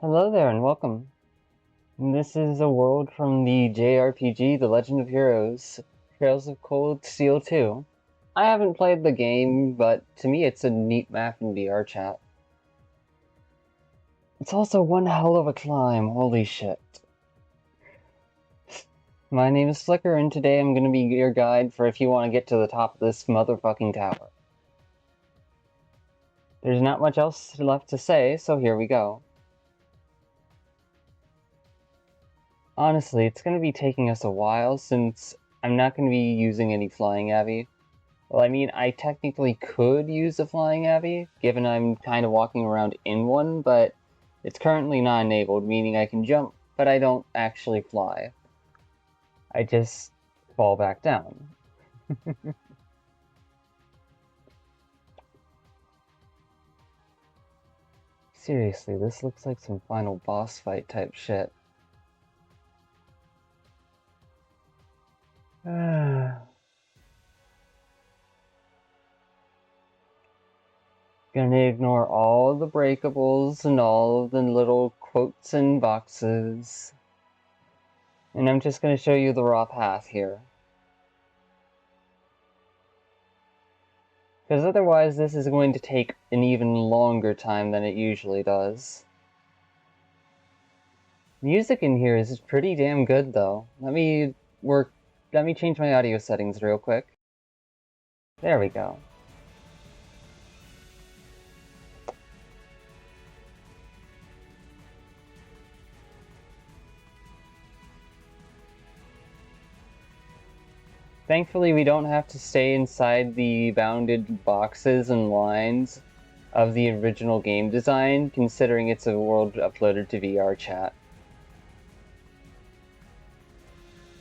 Hello there and welcome. This is a world from the JRPG The Legend of Heroes, Trails of Cold Steel 2. I haven't played the game, but to me it's a neat map in Vrchat. It's also one hell of a climb, holy shit. My name is Flicker and today I'm gonna be your guide for if you want to get to the top of this motherfucking tower. There's not much else left to say, so here we go. Honestly, it's going to be taking us a while since I'm not going to be using any Flying Abbey. Well, I mean, I technically could use a Flying Abbey, given I'm kind of walking around in one, but it's currently not enabled, meaning I can jump, but I don't actually fly. I just fall back down. Seriously, this looks like some final boss fight type shit. Gonna ignore all the breakables and all of the little quotes and boxes. And I'm just gonna show you the raw path here. Because otherwise this is going to take an even longer time than it usually does. Music in here is pretty damn good though. Let me change my audio settings real quick. There we go. Thankfully, we don't have to stay inside the bounded boxes and lines of the original game design, considering it's a world uploaded to Vrchat.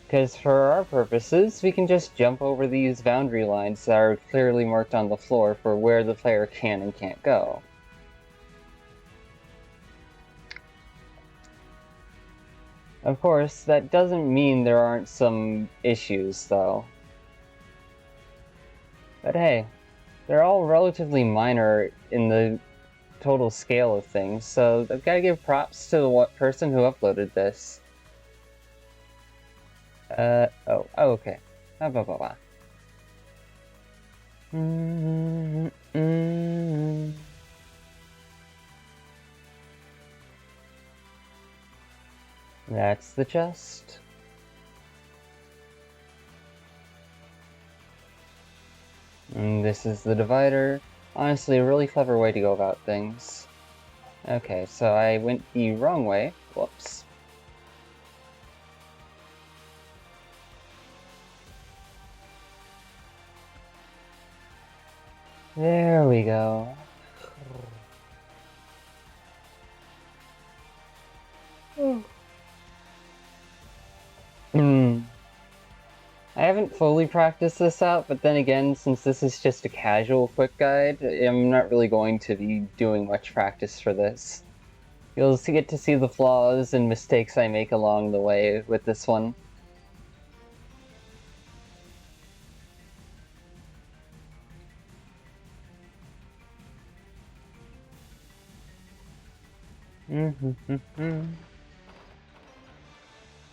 Because for our purposes, we can just jump over these boundary lines that are clearly marked on the floor for where the player can and can't go. Of course, that doesn't mean there aren't some issues, though. But hey, they're all relatively minor in the total scale of things, so I've got to give props to the person who uploaded this. Okay. Blah, blah, blah, blah. That's the chest. And this is the divider. Honestly, a really clever way to go about things. Okay, so I went the wrong way. Whoops. There we go. I haven't fully practiced this out, but then again, since this is just a casual quick guide, I'm not really going to be doing much practice for this. You'll get to see the flaws and mistakes I make along the way with this one.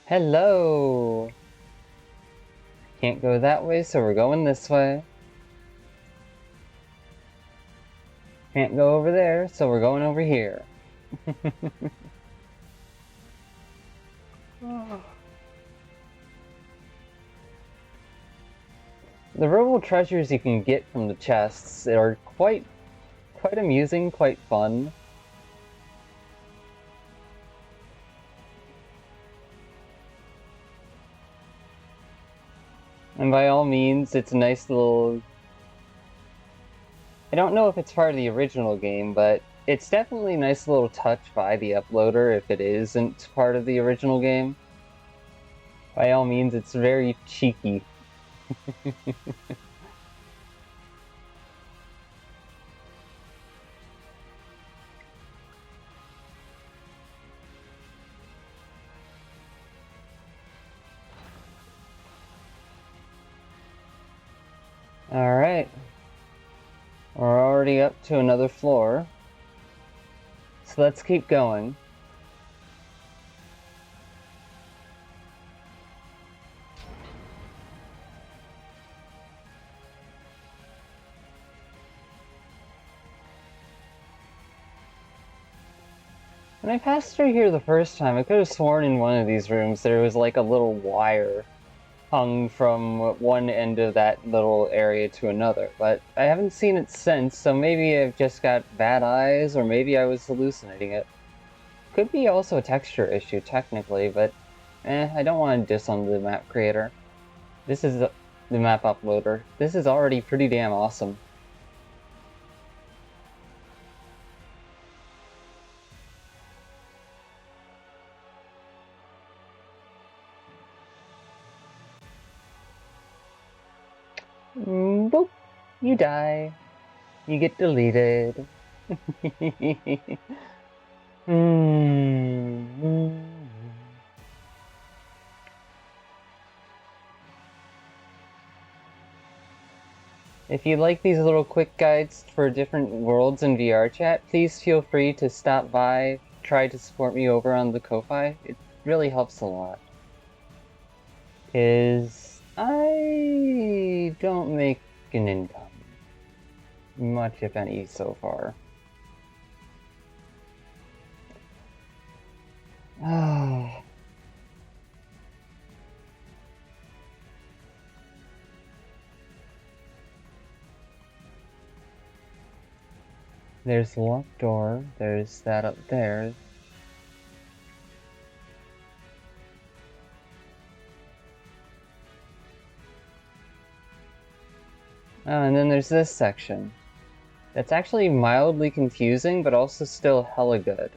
Hello! Can't go that way, so we're going this way. Can't go over there, so we're going over here. The verbal treasures you can get from the chests are quite amusing, quite fun. And by all means, it's a nice little... I don't know if it's part of the original game, but it's definitely a nice little touch by the uploader if it isn't part of the original game. By all means, it's very cheeky. Alright. We're already up to another floor. So let's keep going. When I passed through here the first time, I could have sworn in one of these rooms there was like a little wire hung from one end of that little area to another, but I haven't seen it since, so maybe I've just got bad eyes, or maybe I was hallucinating it. Could be also a texture issue, technically, but I don't want to diss on the map creator. This is the map uploader. This is already pretty damn awesome. Boop! You die. You get deleted. If you like these little quick guides for different worlds in Vrchat, please feel free to stop by, try to support me over on the Ko-Fi. It really helps a lot. I don't make an income. Much, if any, so far. Ah. There's the locked door, there's that up there. Oh, and then there's this section. It's actually mildly confusing, but also still hella good.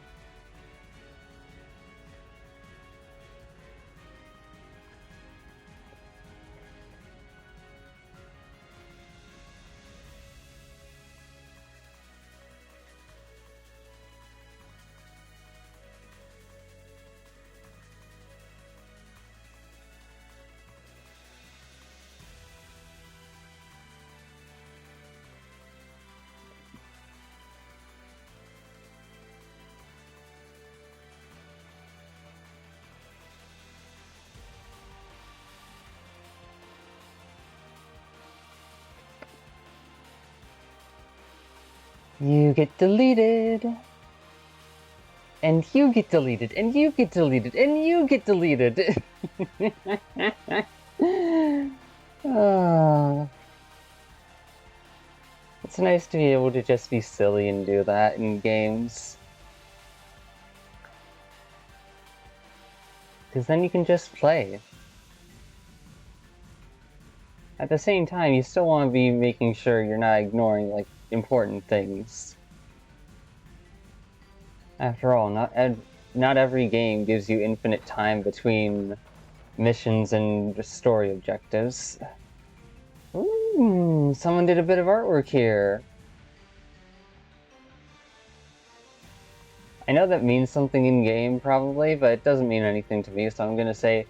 You get deleted. And you get deleted, and you get deleted, and you get deleted. It's nice to be able to just be silly and do that in games. Because then you can just play. At the same time, you still want to be making sure you're not ignoring, like, important things. After all, not every game gives you infinite time between missions and story objectives. Ooh, someone did a bit of artwork here. I know that means something in-game, probably, but it doesn't mean anything to me, so I'm gonna say,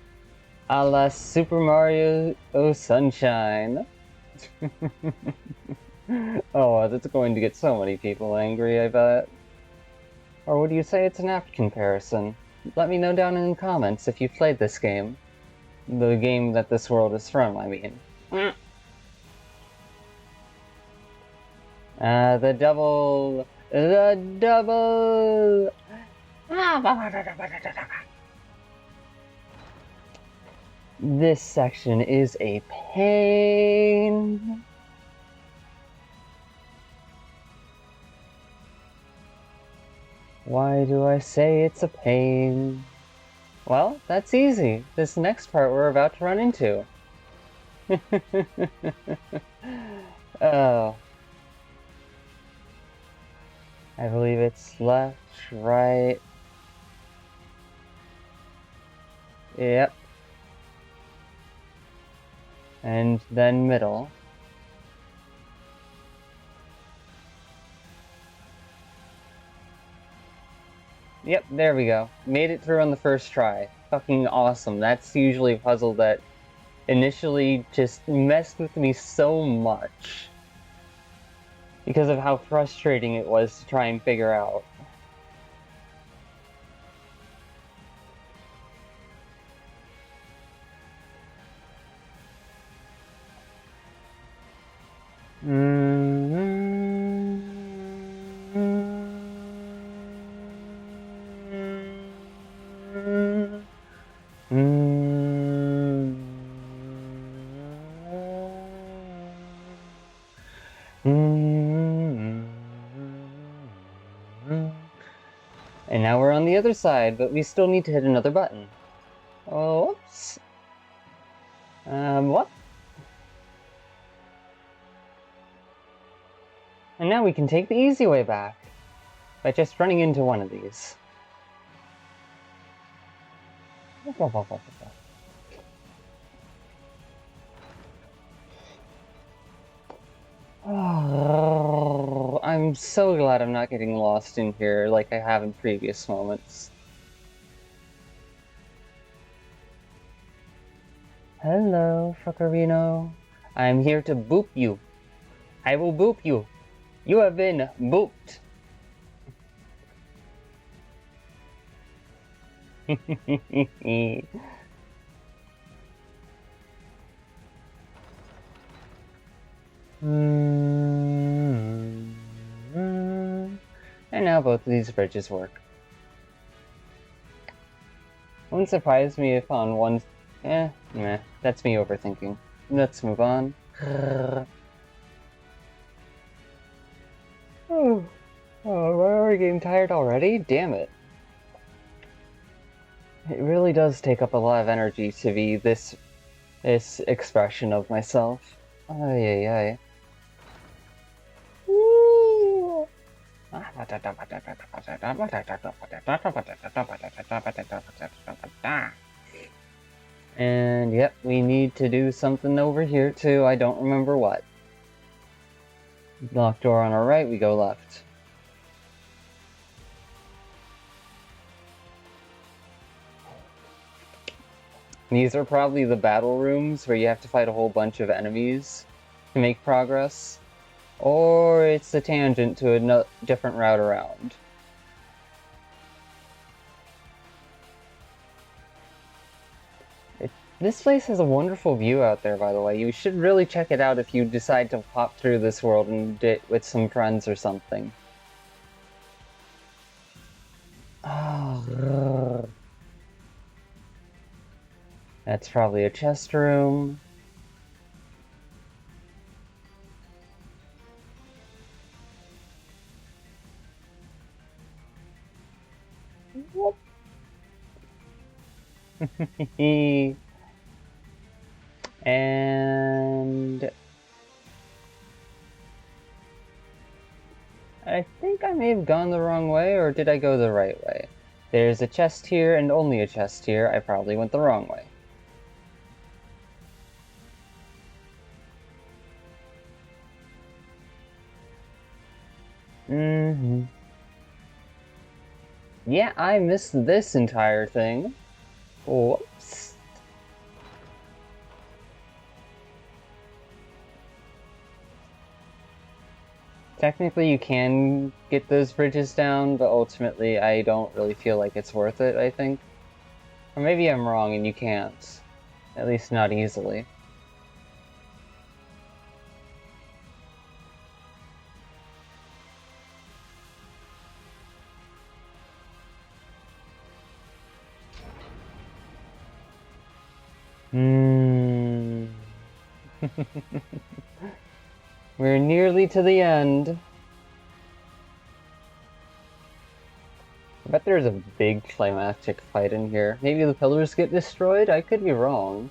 a la Super Mario Sunshine. Oh, that's going to get so many people angry, I bet. Or would you say it's an apt comparison? Let me know down in the comments if you've played this game. The game that this world is from, I mean. The double... This section is a pain. Why do I say it's a pain? Well, that's easy. This next part we're about to run into. Oh. I believe it's left, right. Yep. And then middle. Yep, there we go. Made it through on the first try. Fucking awesome. That's usually a puzzle that initially just messed with me so much because of how frustrating it was to try and figure out. now we're on the other side, but we still need to hit another button. Oh, whoops. What? And now we can take the easy way back by just running into one of these. Oh, I'm so glad I'm not getting lost in here like I have in previous moments. Hello, Fuckerino. I'm here to boop you. I will boop you. You have been booped. And now both of these bridges work. Wouldn't surprise me if on one... meh, that's me overthinking. Let's move on. Oh, we're getting tired already? Damn it. It really does take up a lot of energy to be this expression of myself. Ay, ay, ay. And yep, we need to do something over here too. I don't remember what. Locked door on our right, we go left. These are probably the battle rooms where you have to fight a whole bunch of enemies to make progress. Or it's a tangent to a different route around. This place has a wonderful view out there, by the way. You should really check it out if you decide to pop through this world and do it with some friends or something. Oh, that's probably a chest room. And I think I may have gone the wrong way, or did I go the right way? There's a chest here and only a chest here. I probably went the wrong way. Yeah, I missed this entire thing. Whoops. Technically, you can get those bridges down, but ultimately, I don't really feel like it's worth it, I think. Or maybe I'm wrong and you can't. At least not easily. We're nearly to the end. I bet there's a big climactic fight in here. Maybe the pillars get destroyed? I could be wrong.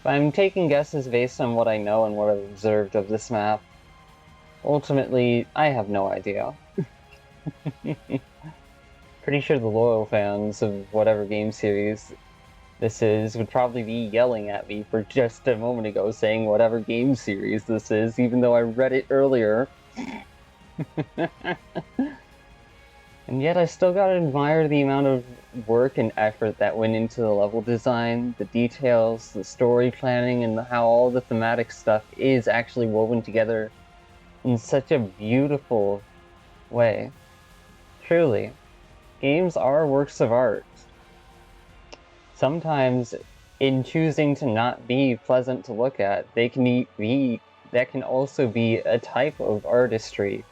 But I'm taking guesses based on what I know and what I've observed of this map. Ultimately, I have no idea. Pretty sure the loyal fans of whatever game series this is would probably be yelling at me for just a moment ago saying whatever game series this is, even though I read it earlier. And yet I still gotta admire the amount of work and effort that went into the level design, the details, the story planning, and how all the thematic stuff is actually woven together in such a beautiful way. Truly, games are works of art. Sometimes, in choosing to not be pleasant to look at, that can also be a type of artistry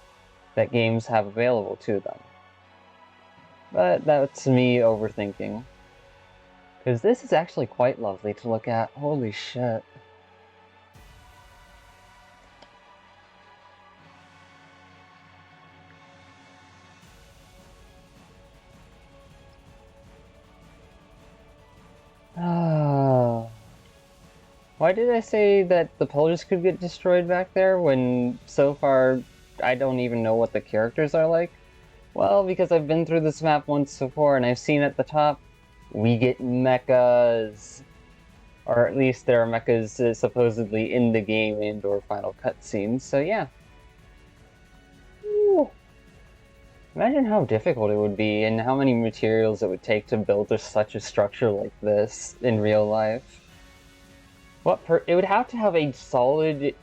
that games have available to them. But that's me overthinking. Because this is actually quite lovely to look at. Holy shit. Why did I say that the polders could get destroyed back there when so far I don't even know what the characters are like? Well, because I've been through this map once before and I've seen at the top, we get mechas. Or at least there are mechas supposedly in the game and or final cutscenes, so yeah. Ooh. Imagine how difficult it would be and how many materials it would take to build such a structure like this in real life. It would have to have a solid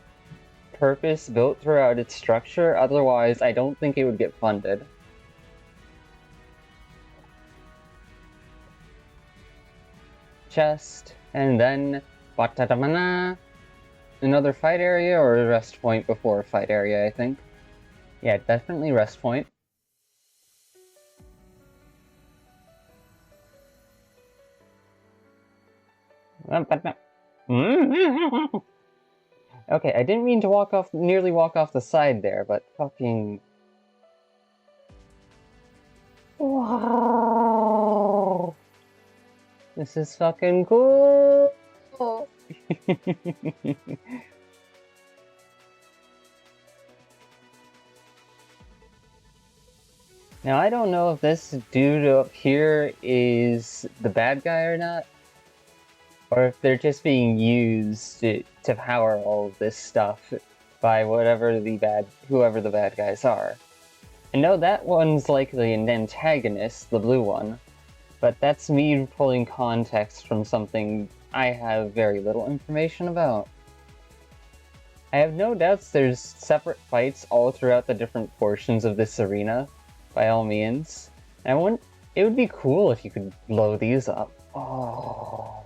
purpose built throughout its structure, otherwise I don't think it would get funded. Chest, and then another fight area or a rest point before a fight area, I think. Yeah, definitely rest point. Okay, I didn't mean to nearly walk off the side there, but fucking... Wow! This is fucking cool! Now, I don't know if this dude up here is the bad guy or not, or if they're just being used to power all of this stuff by whoever the bad guys are. I know that one's likely an antagonist, the blue one, but that's me pulling context from something I have very little information about. I have no doubts there's separate fights all throughout the different portions of this arena, by all means. It would be cool if you could blow these up. Oh.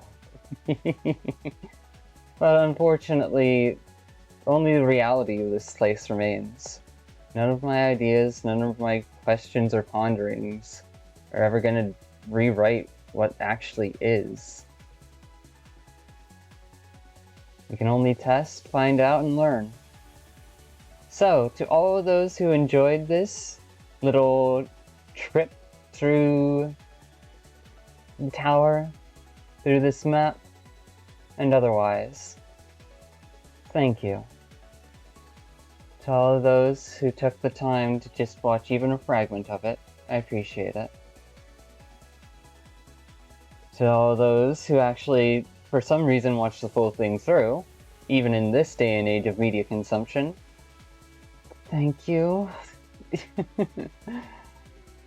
But unfortunately, only the reality of this place remains. None of my ideas, none of my questions or ponderings are ever gonna rewrite what actually is. We can only test, find out, and learn. So, to all of those who enjoyed this little trip through the tower, through this map, and otherwise, thank you. To all of those who took the time to just watch even a fragment of it, I appreciate it. To all of those who actually, for some reason, watched the full thing through, even in this day and age of media consumption, thank you.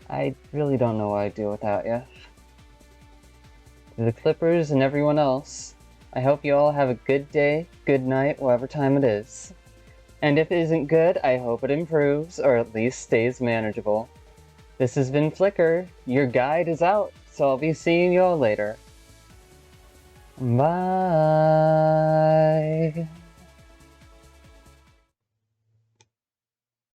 I really don't know what I'd do without you. To the Clippers and everyone else, I hope you all have a good day, good night, whatever time it is. And if it isn't good, I hope it improves, or at least stays manageable. This has been Flicker, your guide is out, so I'll be seeing you all later. Bye!